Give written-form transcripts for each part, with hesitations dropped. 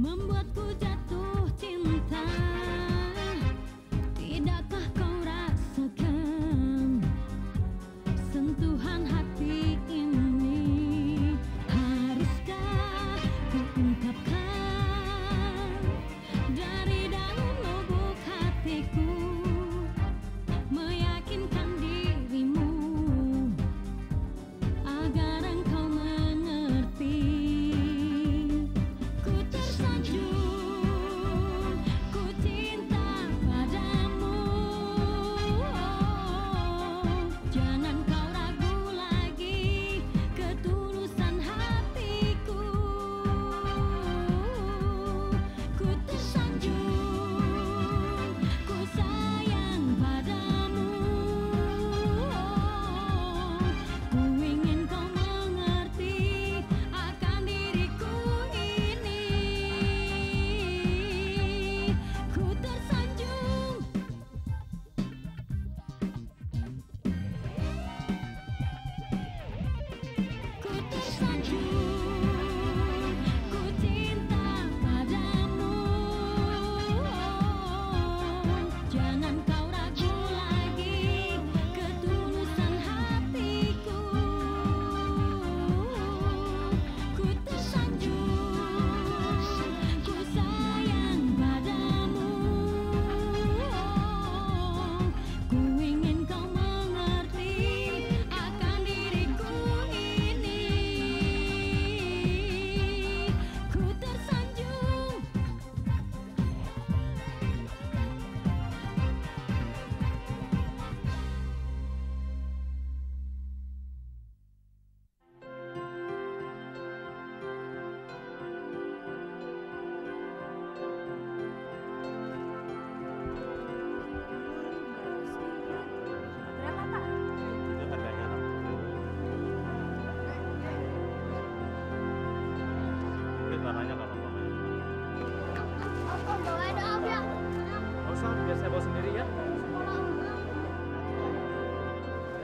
membuatku jatuh cinta. Tidakkah kau rasakan sentuhan hati ini? Haruskah ku ungkapkan dari dalam lubuk hatiku, meyakinkan dirimu agar engkau mengerti. Ku tersanjung, ku cinta padamu. Jangan kau ragu lagi ketulusan hatiku. Ku tersanjung, ku sayang padamu. Ku ingin kau mengerti akan diriku ini. Ku tersanjung. Ku tersanjung, ku cinta padamu. Jangan kau ragu lagi ketulusan hatiku. Ku tersanjung, ku sayang padamu. Ku ingin kau mengerti akan diriku ini. Ku tersanjung. Berapa, Pak? Itu harganya apa? Itu warnanya kalau mau. Om bawa ada om ya. Nggak usah, biar saya bawa sendiri ya.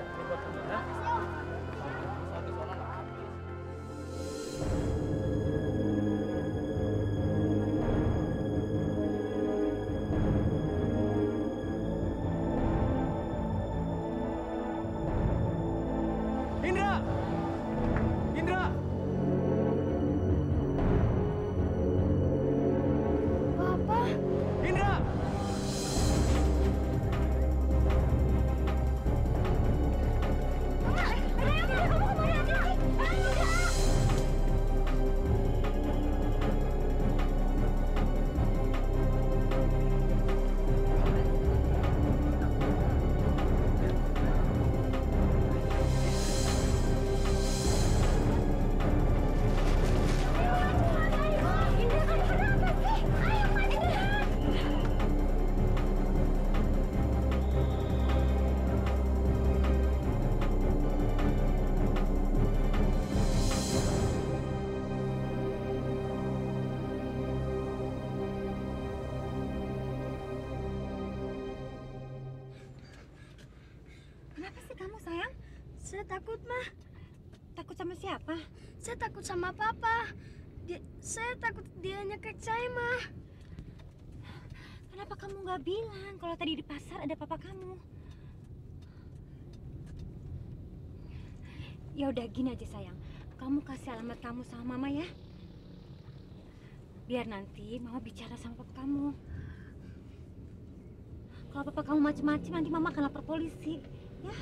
Ini buat kamu ya. Satu sono nggak habis. Indra! Indra! Papa. Indra! Mama, ada yang kamu kembali aja. Udah. Indra, kamu kenapa sih? Ayo, mandi dulu. Kenapa sih kamu, sayang? Saya takut, Mah. Takut sama siapa? Saya takut sama Papa. Saya takut dia nyekek saya, Mah. Kenapa kamu nggak bilang kalau tadi di pasar ada papa kamu? Ya udah gini aja, sayang. Kamu kasih alamat kamu sama mama ya. Biar nanti mama bicara sama papa kamu. Kalau papa kamu macem-macem nanti mama akan lapor polisi, ya.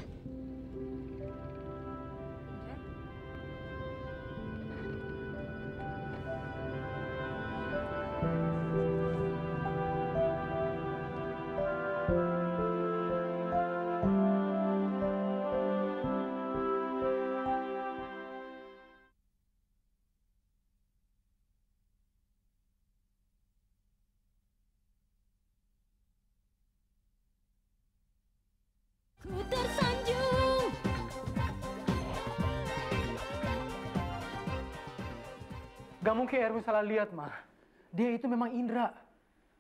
Ku tersanjung. Gak mungkin Erwin salah lihat, Ma. Dia itu memang Indra.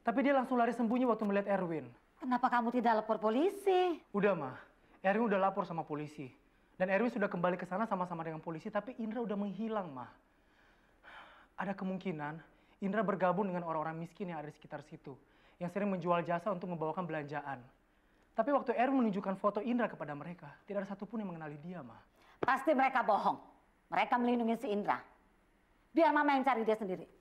Tapi dia langsung lari sembunyi waktu melihat Erwin. Kenapa kamu tidak lapor polisi? Udah, Ma. Erwin udah lapor sama polisi. Dan Erwin sudah kembali ke sana sama-sama dengan polisi, tapi Indra udah menghilang, Ma. Ada kemungkinan Indra bergabung dengan orang-orang miskin yang ada di sekitar situ, yang sering menjual jasa untuk membawakan belanjaan. Tapi waktu Erwin menunjukkan foto Indra kepada mereka, tidak ada satupun yang mengenali dia, Ma. Pasti mereka bohong. Mereka melindungi si Indra. Biar Mama yang cari dia sendiri.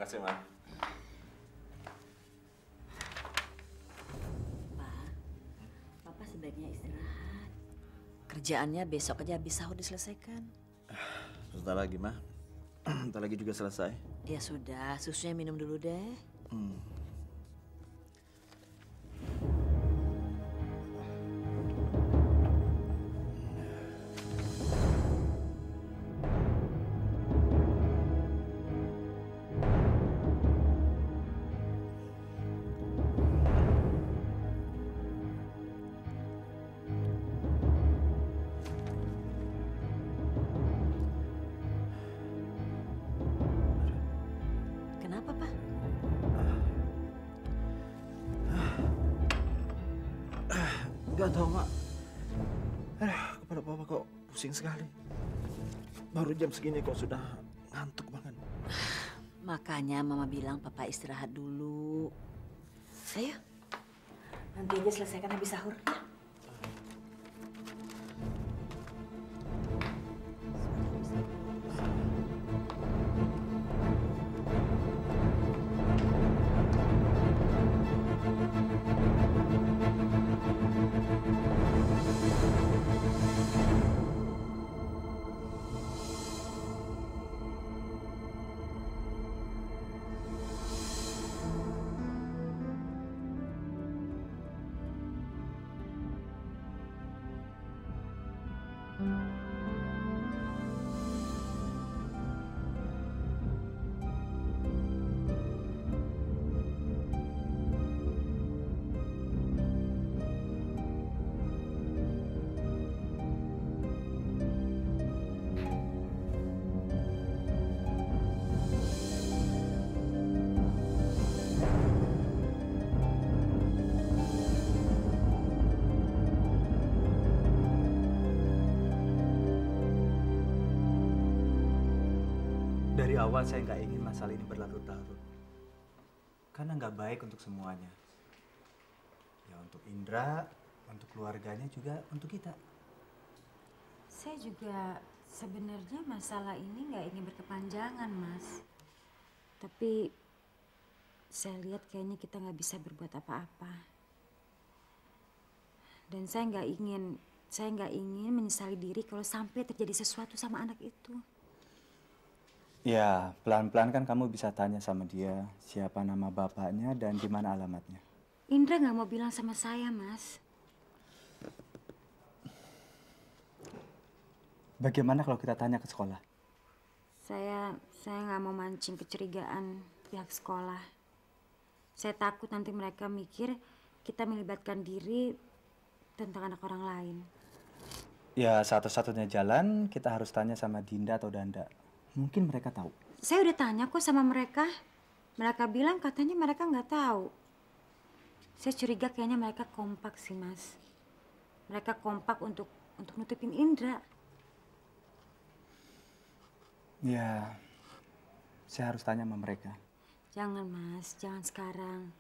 Makasih, Ma. Papa sebaiknya istirahat. Kerjaannya besok aja habis sahur diselesaikan. Sebentar lagi, Ma. Bentar lagi juga selesai. Ya sudah, susunya minum dulu deh. Kenapa, Pak? Enggak tahu, Mak. Kepala Papa kok pusing sekali. Baru jam segini kok sudah ngantuk banget. Makanya Mama bilang Papa istirahat dulu. Ayo, nanti aja selesaikan habis sahur ya. Dari awal saya nggak ingin masalah ini berlarut-larut. Karena nggak baik untuk semuanya. Ya untuk Indra, untuk keluarganya juga untuk kita. Saya juga sebenarnya masalah ini nggak ingin berkepanjangan, Mas. Tapi saya lihat kayaknya kita nggak bisa berbuat apa-apa. Dan saya nggak ingin menyesali diri kalau sampai terjadi sesuatu sama anak itu. Ya, pelan-pelan kan kamu bisa tanya sama dia siapa nama bapaknya dan di mana alamatnya. Indra nggak mau bilang sama saya, Mas. Bagaimana kalau kita tanya ke sekolah? Saya nggak mau mancing kecurigaan pihak sekolah. Saya takut nanti mereka mikir kita melibatkan diri tentang anak orang lain. Ya, satu-satunya jalan kita harus tanya sama Dinda atau Danda. Mungkin mereka tahu. Saya udah tanya kok sama mereka. Mereka bilang katanya mereka nggak tahu. Saya curiga kayaknya mereka kompak sih, Mas. Mereka kompak untuk untuk nutupin Indra. Ya, saya harus tanya sama mereka. Jangan Mas, jangan sekarang.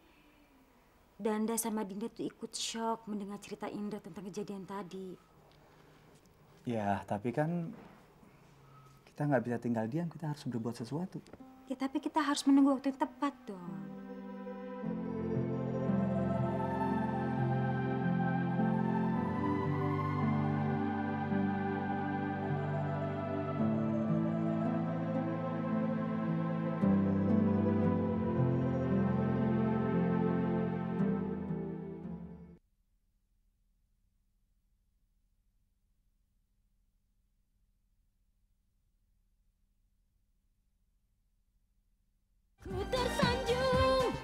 Danda sama Dinda tuh ikut shock mendengar cerita Indra tentang kejadian tadi. Ya, tapi kan kita nggak bisa tinggal diam, kita harus berbuat sesuatu. Ya tapi kita harus menunggu waktu yang tepat dong. Ku tersanjung.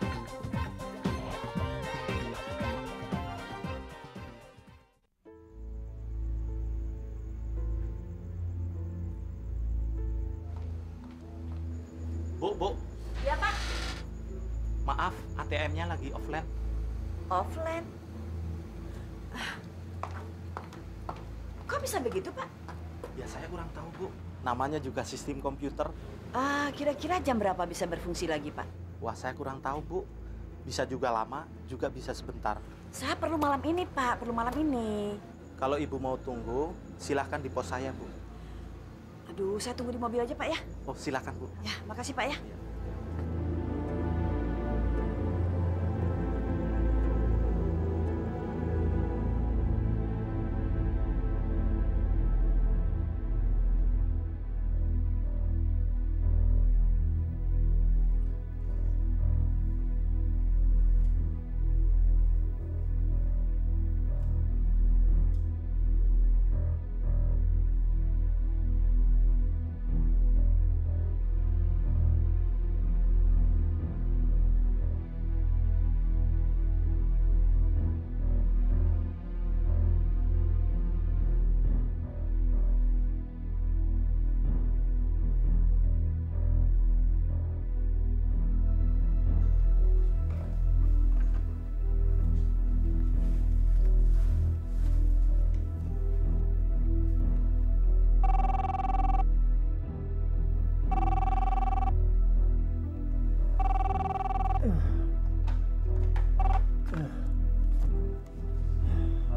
Bu. Ya, Pak. Maaf, ATM-nya lagi offline. Offline. Kok bisa begitu, Pak? Ya saya kurang tahu, Bu. Namanya juga sistem komputer. Kira-kira jam berapa bisa berfungsi lagi, Pak? Wah, saya kurang tahu, Bu. Bisa juga lama, juga bisa sebentar. Saya perlu malam ini, Pak. Perlu malam ini. Kalau Ibu mau tunggu, silahkan di pos saya, Bu. Aduh, saya tunggu di mobil aja, Pak ya. Oh, silahkan, Bu. Ya, makasih, Pak ya.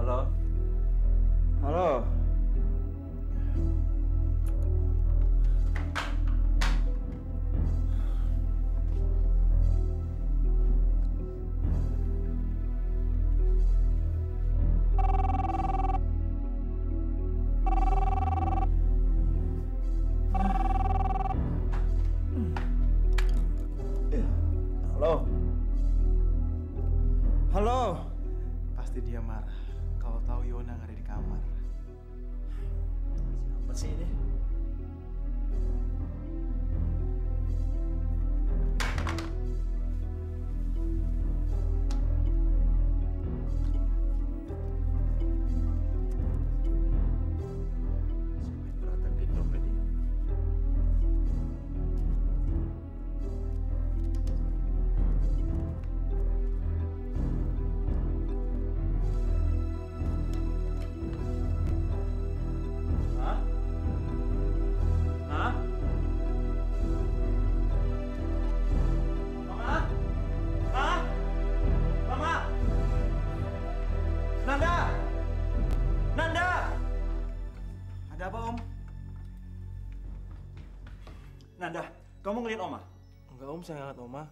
Halo? Halo? Halo? Halo? Pasti dia marah kalau tahu Yona nggak ada di kamar. Siapa sih ini? Siapa yang berantakin dompet ini? Hah? Hah? Mama? Hah? Mama? Nanda? Nanda? Ada apa, Om? Nanda, kamu ngeliat Oma? Enggak Om, saya nggak ngeliat Oma.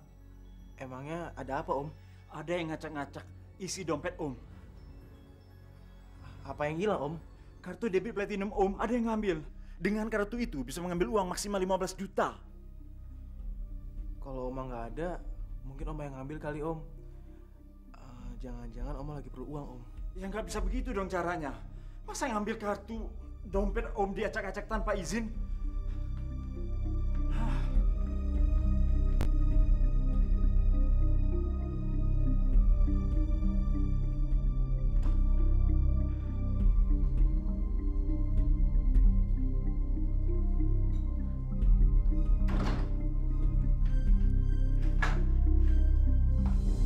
Emangnya ada apa Om? Ada yang ngacak-ngacak isi dompet Om. Apa yang hilang Om? Kartu debit platinum Om ada yang ngambil. Dengan kartu itu bisa mengambil uang maksimal 15 juta. Kalau Oma nggak ada, mungkin Oma yang ngambil kali Om. Jangan-jangan Oma lagi perlu uang Om. Ya nggak bisa begitu dong caranya. Masa ngambil kartu dompet Om diacak-acak tanpa izin?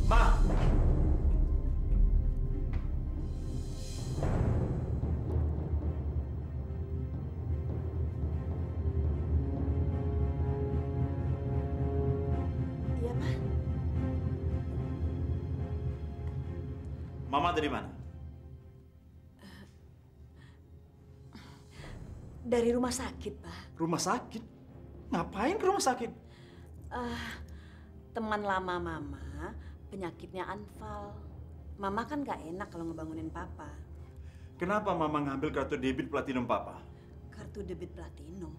Ma! Mama dari mana? Dari rumah sakit, Pak. Rumah sakit? Ngapain ke rumah sakit? Teman lama Mama, penyakitnya anfal. Mama kan gak enak kalau ngebangunin Papa. Kenapa Mama ngambil kartu debit platinum Papa? Kartu debit platinum?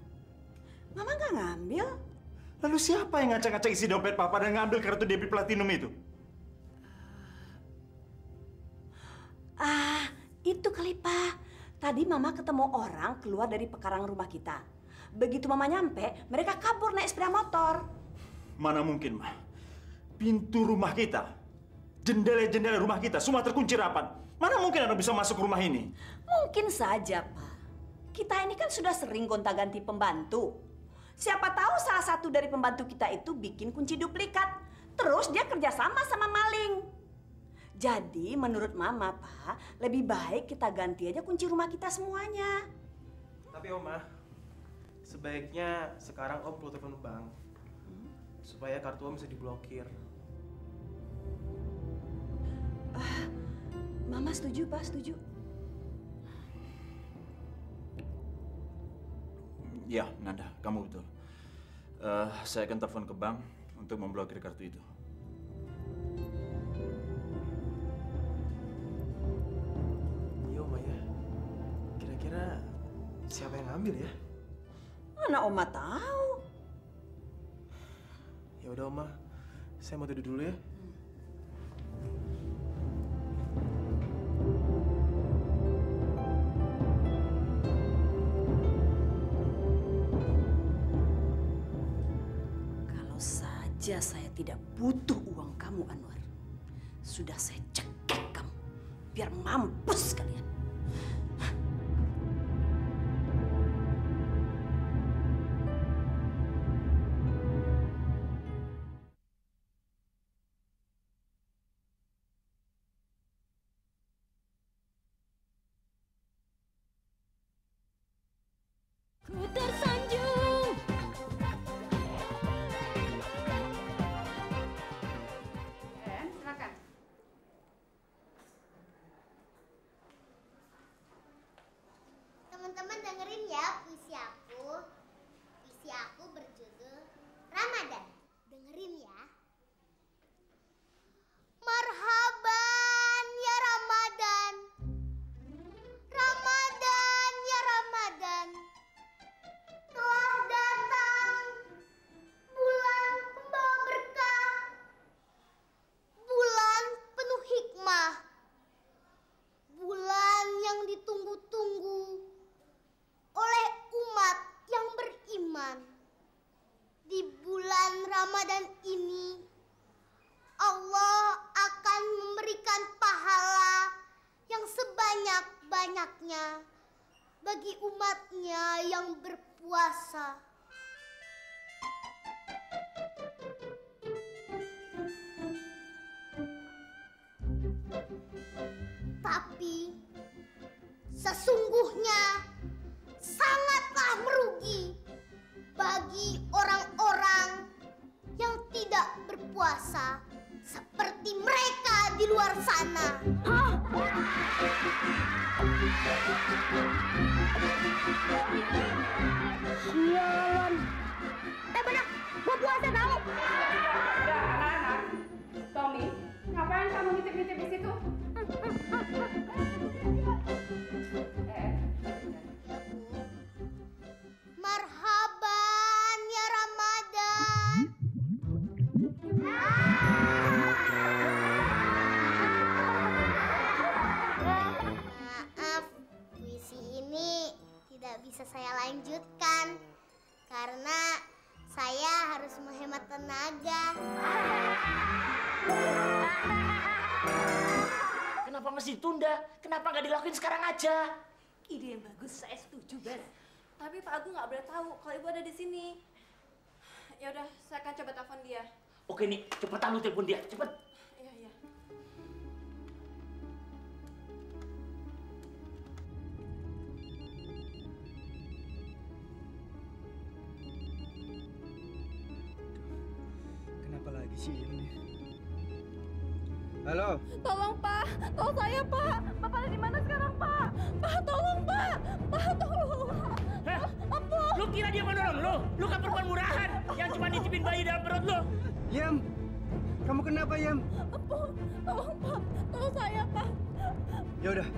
Mama gak ngambil. Lalu siapa yang ngacak-ngacak isi dompet Papa dan ngambil kartu debit platinum itu? Itu kali, Pak. Tadi Mama ketemu orang keluar dari pekarangan rumah kita. Begitu Mama nyampe, mereka kabur naik sepeda motor. Mana mungkin, Ma? Pintu rumah kita, jendela-jendela rumah kita, semua terkunci rapat. Mana mungkin Anda bisa masuk rumah ini? Mungkin saja, Pak. Kita ini kan sudah sering gonta-ganti pembantu. Siapa tahu salah satu dari pembantu kita itu bikin kunci duplikat. Terus dia kerjasama sama maling. Jadi menurut Mama, Pak, lebih baik kita ganti aja kunci rumah kita semuanya. Tapi Oma, sebaiknya sekarang Om perlu telepon bank supaya kartu Om bisa diblokir. Mama setuju, Pak, setuju. Ya, Nanda, kamu betul. Saya akan telepon ke bank untuk memblokir kartu itu. Iya, Oma ya. Kira-kira siapa yang ngambil ya? Mana Oma tahu? Ya udah Oma, saya mau tidur dulu ya. Kalau saja saya tidak butuh uang kamu, Anwar. Sudah saya cekik kamu. Biar mampus kalian. Ku tersanjung. Silakan. Teman-teman dengerin ya puisi aku. Puisi aku berjudul Ramadan. Dengerin ya. Marhaban ya Ramadan. Ramadan ya Ramadan. Telah datang bulan pembawa berkah. Bulan penuh hikmah. Bulan yang ditunggu-tunggu oleh umat yang beriman. Di bulan Ramadan ini, Allah akan memberikan pahala yang sebanyak-banyaknya bagi umatnya yang berpuasa. Tapi sesungguhnya sangatlah merugi bagi orang-orang yang tidak berpuasa seperti mereka di luar sana. Sialan. Benak, gua puasa tahu. Udah, anak-anak. Tommy, ngapain kamu nitip-nitip di situ? Marhaban ya Ramadan. Maaf, puisi ini tidak bisa saya lanjutkan karena saya harus menghemat tenaga. Kenapa mesti ditunda? Kenapa nggak dilakuin sekarang aja? Ide yang bagus, saya setuju, Bes. Tapi Pak Agung nggak boleh tahu kalau Ibu ada di sini. Ya udah, saya akan coba telepon dia. Oke nih, cepetan lu telepon dia, cepet. Iya, iya. Kenapa lagi sih ini? Halo. Tolong Pak, tolong saya Pak. Bapak ada di mana sekarang Pak? Pak tolong Pak, Pak tolong. Ampun. Lu kira dia menolong lu? Lu kan perempuan murahan yang cuma nyicipin bayi dalam perut lu. Yam, kamu kenapa Yam? Ampun, tolong Pak, tolong saya Pak. Ya udah,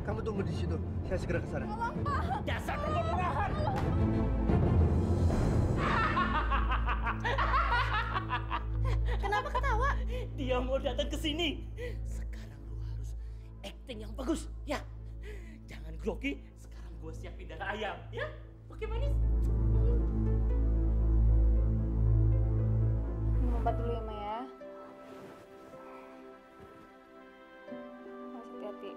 kamu tunggu di situ. Saya segera ke sana. Tolong Pak. Dasar perempuan murahan. Kenapa ketawa? Dia mau datang ke sini. Sekarang lu harus acting yang bagus, ya. Jangan grogi. Sekarang gua siapin darah ayam, ya. Oke, manis. Minum obat dulu ya, Ma ya. Harus hati-hati.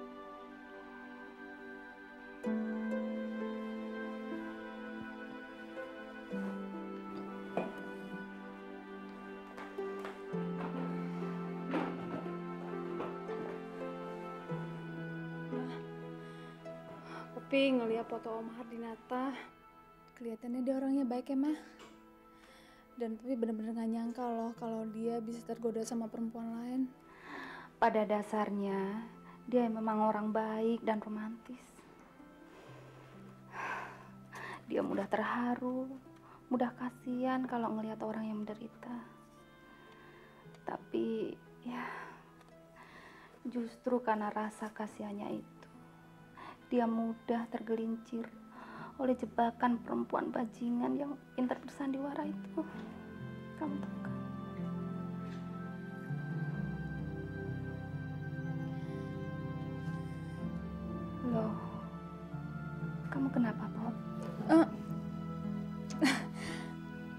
Tapi ngeliat foto Om Hardinata, kelihatannya dia orangnya baik ya, Mah. Dan Papi bener-bener gak nyangka loh kalau dia bisa tergoda sama perempuan lain. Pada dasarnya, dia memang orang baik dan romantis. Dia mudah terharu, mudah kasihan kalau ngelihat orang yang menderita. Tapi, ya, justru karena rasa kasihannya itu, dia mudah tergelincir oleh jebakan perempuan bajingan yang pintar bersandiwara itu. Kamu tahu kan? Loh, kamu kenapa, Bob?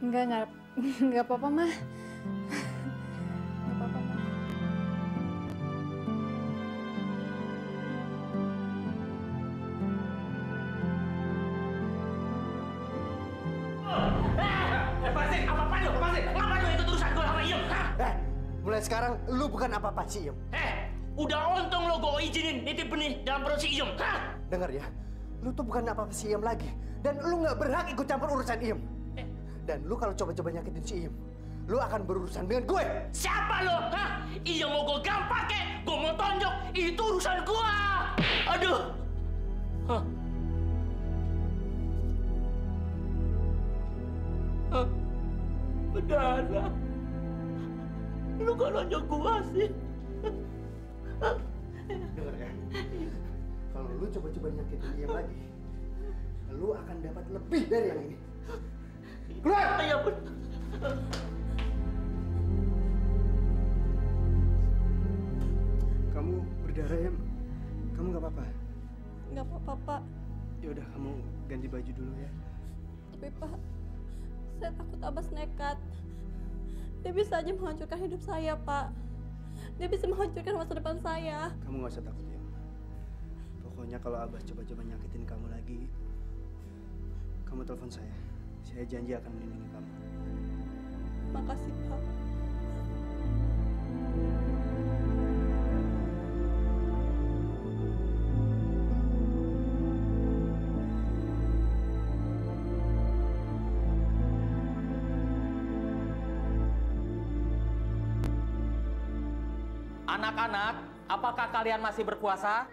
Enggak apa-apa, Mah. Enggak apa-apa, Mah. Mulai sekarang lu bukan apa-apa si Iem. Udah untung lo gue izinin nitip benih dalam perut si Iem. Dengar ya, lu tuh bukan apa-apa si Iem lagi. Dan lu nggak berhak ikut campur urusan Iem. Dan lu kalau coba-coba nyakitin si Iem, lu akan berurusan dengan gue. Siapa lo? Iya mau gue gampang kek, gue mau tonjok, itu urusan gue. Aduh. Bedana. Lu kok nonjok gua sih? Dengar ya, kalau lu coba-coba nyakitin Iem lagi, lu akan dapat lebih dari yang ini. Keluar! Ya pun. Kamu berdarah ya? Kamu nggak apa-apa? Nggak apa-apa, Pak. Ya udah, kamu ganti baju dulu ya. Tapi Pak, saya takut Abbas nekat. Dia bisa aja menghancurkan hidup saya, Pak. Dia bisa menghancurkan masa depan saya. Kamu nggak usah takut ya. Pokoknya kalau Abbas coba-coba nyakitin kamu lagi, kamu telepon saya. Saya janji akan melindungi kamu. Makasih, Pak. Anak-anak, apakah kalian masih berpuasa?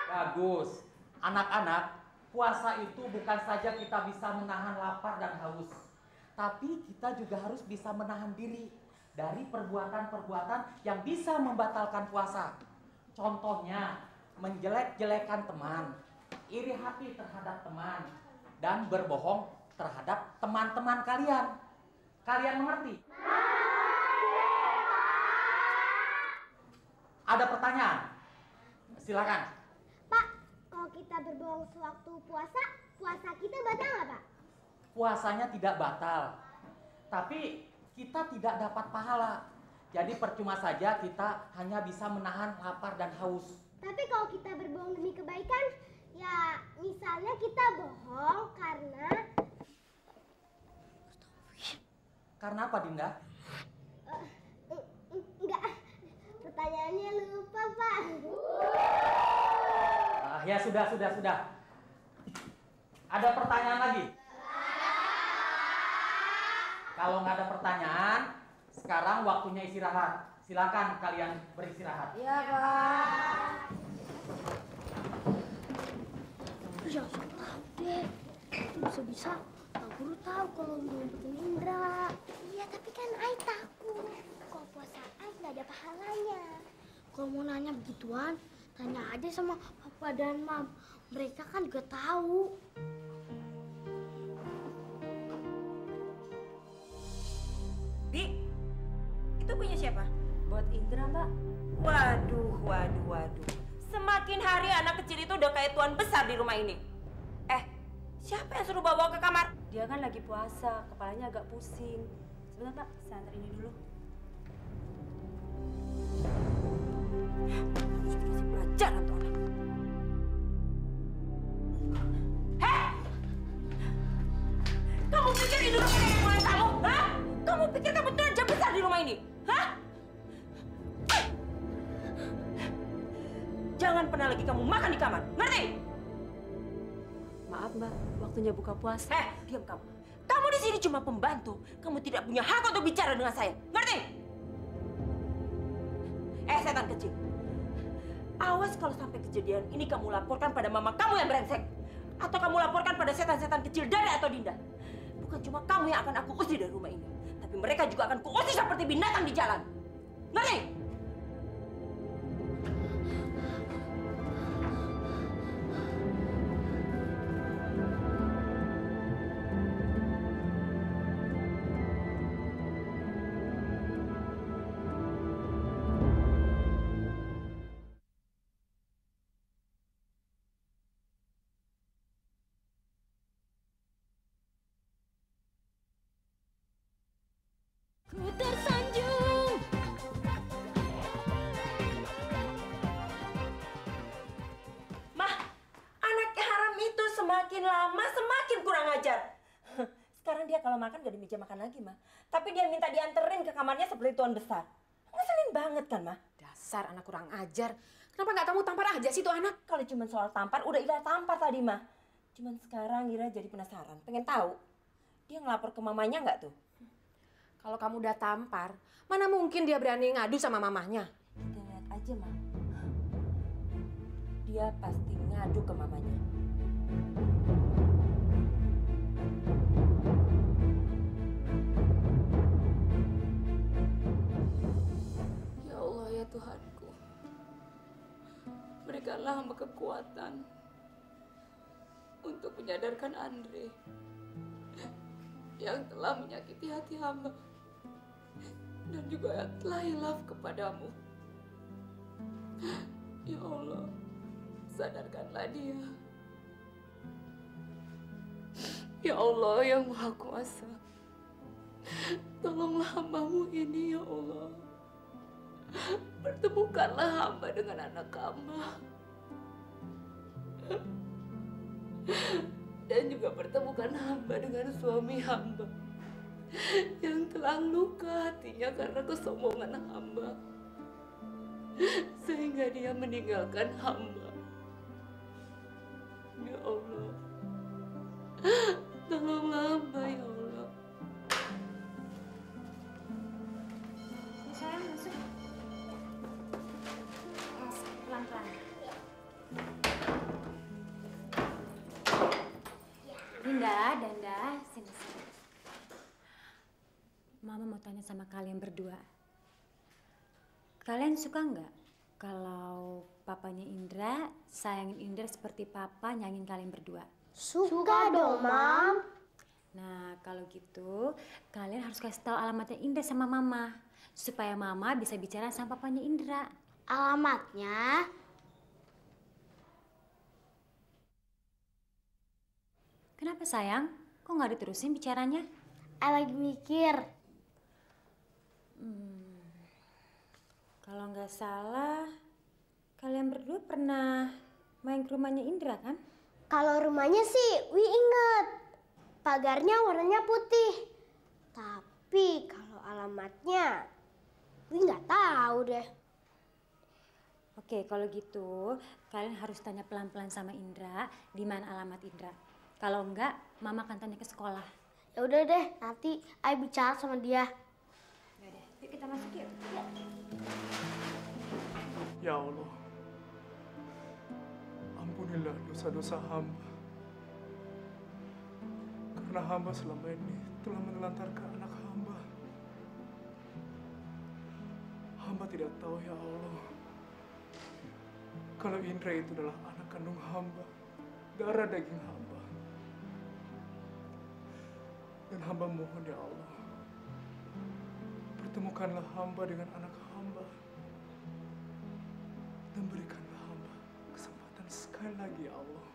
Bagus. Anak-anak, puasa itu bukan saja kita bisa menahan lapar dan haus, tapi kita juga harus bisa menahan diri dari perbuatan-perbuatan yang bisa membatalkan puasa. Contohnya, menjelek-jelekan teman, iri hati terhadap teman, dan berbohong terhadap teman-teman kalian. Kalian mengerti? Ada pertanyaan? Silakan. Pak, kalau kita berbohong sewaktu puasa, puasa kita batal nggak, Pak? Puasanya tidak batal, tapi kita tidak dapat pahala. Jadi percuma saja kita hanya bisa menahan lapar dan haus. Tapi kalau kita berbohong demi kebaikan, ya misalnya kita bohong karena... Karena apa, Dinda? Enggak, pertanyaannya lupa, Pak. Ya sudah. Ada pertanyaan lagi? Kalau nggak ada pertanyaan, sekarang waktunya istirahat. Silakan kalian beristirahat. Iya, Pak. Ya, tahu deh. Bisa-bisa Pak Guru tahu kalau ngumpetin Indra. Iya, tapi kan Ai takut. Kalau puasa Ai nggak ada pahalanya. Kalau mau nanya begituan, tanya aja sama Papa dan Mam. Mereka kan juga tahu. Bi, itu punya siapa? Buat Indra, Mbak. Waduh. Semakin hari anak kecil itu udah kayak tuan besar di rumah ini. Siapa yang suruh bawa ke kamar? Dia kan lagi puasa, kepalanya agak pusing. Sebentar, Pak, saya antar ini dulu. Harus dikasih pelajaran tuh anak. Hei! Kamu pikir ini rumah ini rumah kamu? Hah? Kamu pikir kamu tuh raja besar di rumah ini? Hah? Jangan pernah lagi kamu makan di kamar, ngerti? Maaf, Mbak, waktunya buka puasa. Diam kamu. Kamu di sini cuma pembantu. Kamu tidak punya hak untuk bicara dengan saya, ngerti? Setan kecil. Awas kalau sampai kejadian ini kamu laporkan pada mama kamu yang brengsek. Atau kamu laporkan pada setan-setan kecil Dada atau Dinda. Bukan cuma kamu yang akan aku usir dari rumah ini. Tapi mereka juga akan kuusir seperti binatang di jalan. Ngerti? Tersanjung. Mah, anak haram itu semakin lama semakin kurang ajar. Sekarang dia kalau makan gak di meja makan lagi, Mah. Tapi dia minta dianterin ke kamarnya seperti tuan besar. Ngeselin banget kan, Mah? Dasar anak kurang ajar. Kenapa nggak kamu tampar aja sih tuh anak? Kalau cuma soal tampar, udah Ira tampar tadi, Mah. Cuman sekarang Ira jadi penasaran, pengen tahu. Dia ngelapor ke mamanya nggak tuh? Kalau kamu udah tampar, mana mungkin dia berani ngadu sama mamahnya? Kita lihat aja, Mah. Dia pasti ngadu ke mamanya. Ya Allah, ya Tuhanku. Berikanlah hamba kekuatan untuk menyadarkan Andre yang telah menyakiti hati hamba dan juga yang telah hilaf kepadamu. Ya Allah, sadarkanlah dia. Ya Allah yang Maha Kuasa, tolonglah hamba-Mu ini ya Allah. Pertemukanlah hamba dengan anak hamba. Dan juga pertemukan hamba dengan suami hamba yang telah luka hatinya karena kesombongan hamba, sehingga dia meninggalkan hamba. Ya Allah, tolonglah hamba ya Allah. Sayang, masuk. Pelan-pelan. Danda, sini. Mama mau tanya sama kalian berdua. Kalian suka nggak kalau papanya Indra sayangin Indra seperti papa nyayangin kalian berdua? Suka dong, Mam. Nah, kalau gitu kalian harus kasih tahu alamatnya Indra sama Mama supaya Mama bisa bicara sama papanya Indra. Alamatnya? Kenapa sayang? Kok nggak diterusin bicaranya? Lagi mikir. Kalau nggak salah, kalian berdua pernah main ke rumahnya Indra kan? Kalau rumahnya sih, Wi inget. Pagarnya warnanya putih. Tapi kalau alamatnya, Wi nggak tahu deh. Oke, kalau gitu kalian harus tanya pelan-pelan sama Indra di mana alamat Indra. Kalau enggak, Mama akan tanya ke sekolah. Ya udah deh, nanti Ai bicara sama dia. Ya udah. Yuk kita masuk yuk. Yuk. Ya Allah, ampunilah dosa-dosa hamba. Karena hamba selama ini telah menelantarkan anak hamba. Hamba tidak tahu ya Allah, kalau Indra itu adalah anak kandung hamba, darah daging hamba. Dan hamba mohon ya Allah, pertemukanlah hamba dengan anak hamba. Dan berikanlah hamba kesempatan sekali lagi ya Allah,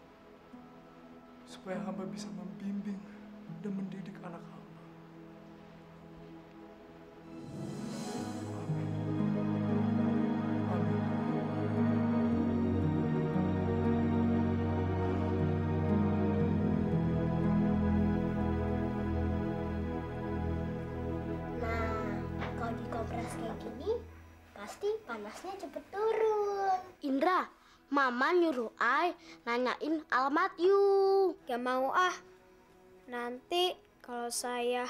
supaya hamba bisa membimbing dan mendidik anak hamba. Kalau dikompres kayak gini, pasti panasnya cepet turun. Indra, Mama nyuruh Ai nanyain alamat you. Gak mau ah. Nanti kalau saya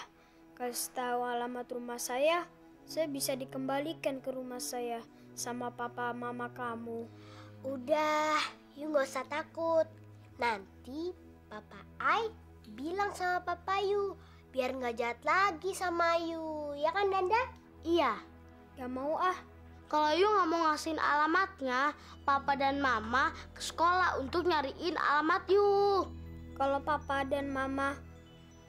kasih tahu alamat rumah saya bisa dikembalikan ke rumah saya sama papa mama kamu. Udah, you nggak usah takut. Nanti Papa Ai bilang sama Papa you biar nggak jahat lagi sama you, ya kan Danda? Iya. Gak mau ah. Kalau you nggak mau ngasihin alamatnya, Papa dan Mama ke sekolah untuk nyariin alamat you. Kalau Papa dan Mama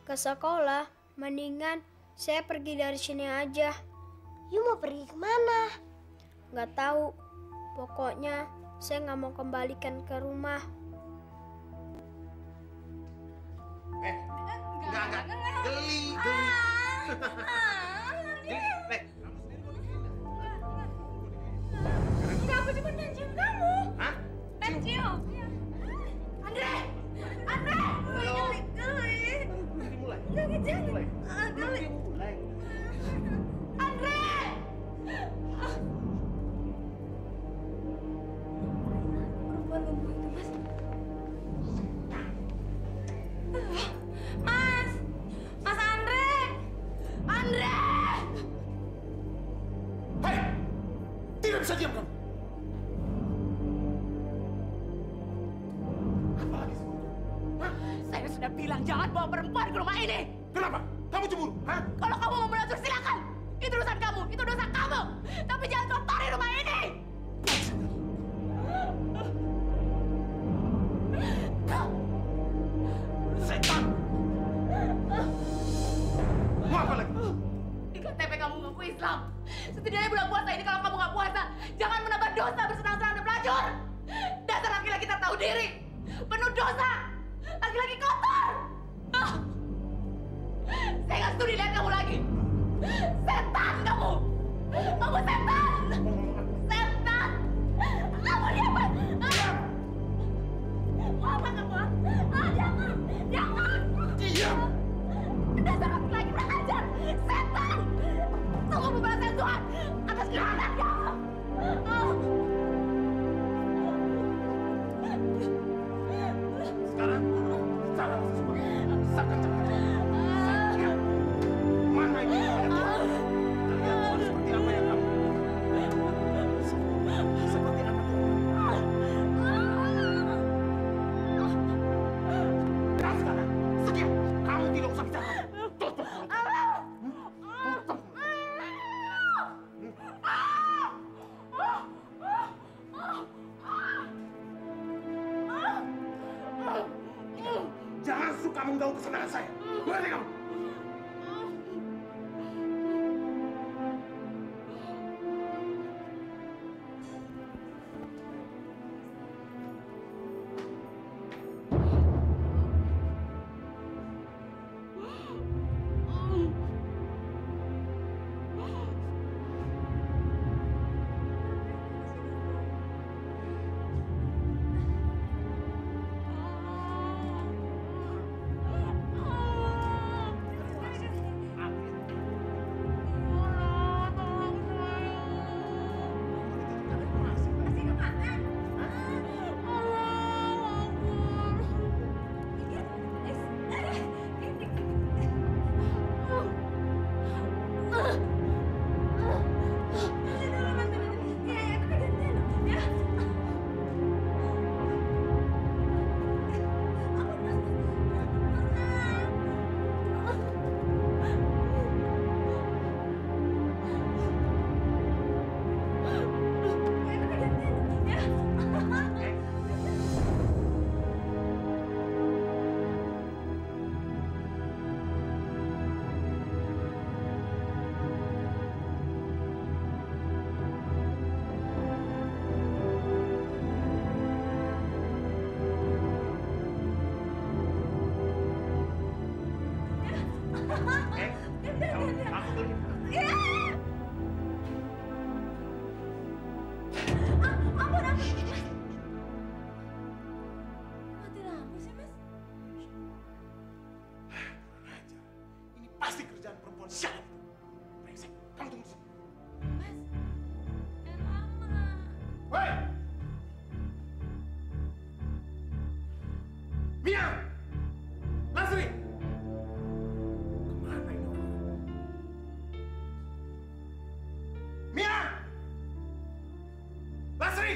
ke sekolah, mendingan saya pergi dari sini aja. You mau pergi kemana? Nggak tahu. Pokoknya saya nggak mau kembalikan ke rumah. Enggak. Geli. Enggak, aku cuma mencium kamu. Hah? Mencium. Andre! Geli. Dimulai. Jangan. Geli. Andre! Perempuan lumpuh itu, Mas. Mas Andre! Hei! Tidak bisa diam kamu. Apa lagi sih? Saya sudah bilang jangan bawa perempuan ke rumah ini. Kenapa? Kamu cemburu? Hah? Kalau kamu mau melacur silakan. Itu urusan kamu, itu dosa kamu. Tapi jangan kotori rumah ini. Setan! Mau apa lagi? Di KTP kamu ngaku Islam. Setidaknya bulan puasa ini kalau kamu nggak puasa, jangan menambah dosa bersenang-senang dan pelacur. Dasar laki-laki tak tahu diri, penuh dosa, laki-laki kotor. Saya nggak studi lihat kamu lagi. Setan kamu, kamu setan, setan. Kamu diapa? Mau apa kamu? Jangan. Diam. Dasar laki-laki kurang ajar, setan. Tunggu pembalasan Tuhan atas kejahatan kamu. Sekarang, cara sesuatu. Mana ini ada Tuhan? Kalian mau seperti apa yang kamu? Seperti apa Tuhan? Nah sekarang, sekian. Kamu tidak usah bicara. Tutup. Jangan suka mengganggu kesenangan saya. Berhenti kamu. Siap. Brengsek. Kamu tunggu sini. Woi! Mia! Lasri! Kemana ini orang? Mia! Lasri!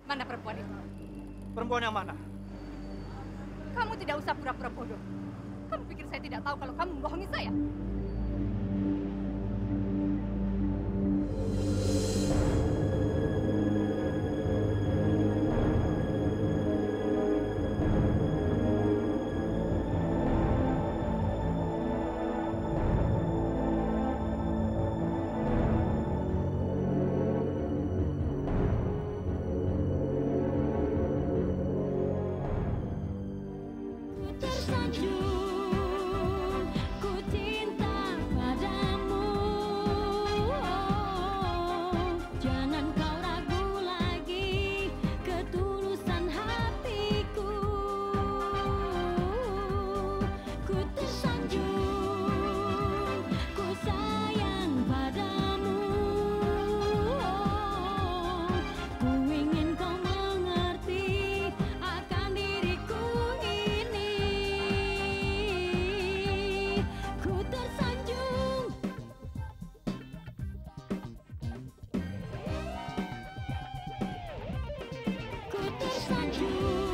Mana perempuan itu? Perempuan yang mana? Kamu tidak usah pura-pura bodoh. Kamu pikir saya tidak tahu kalau kamu membohongi saya? Tersanjung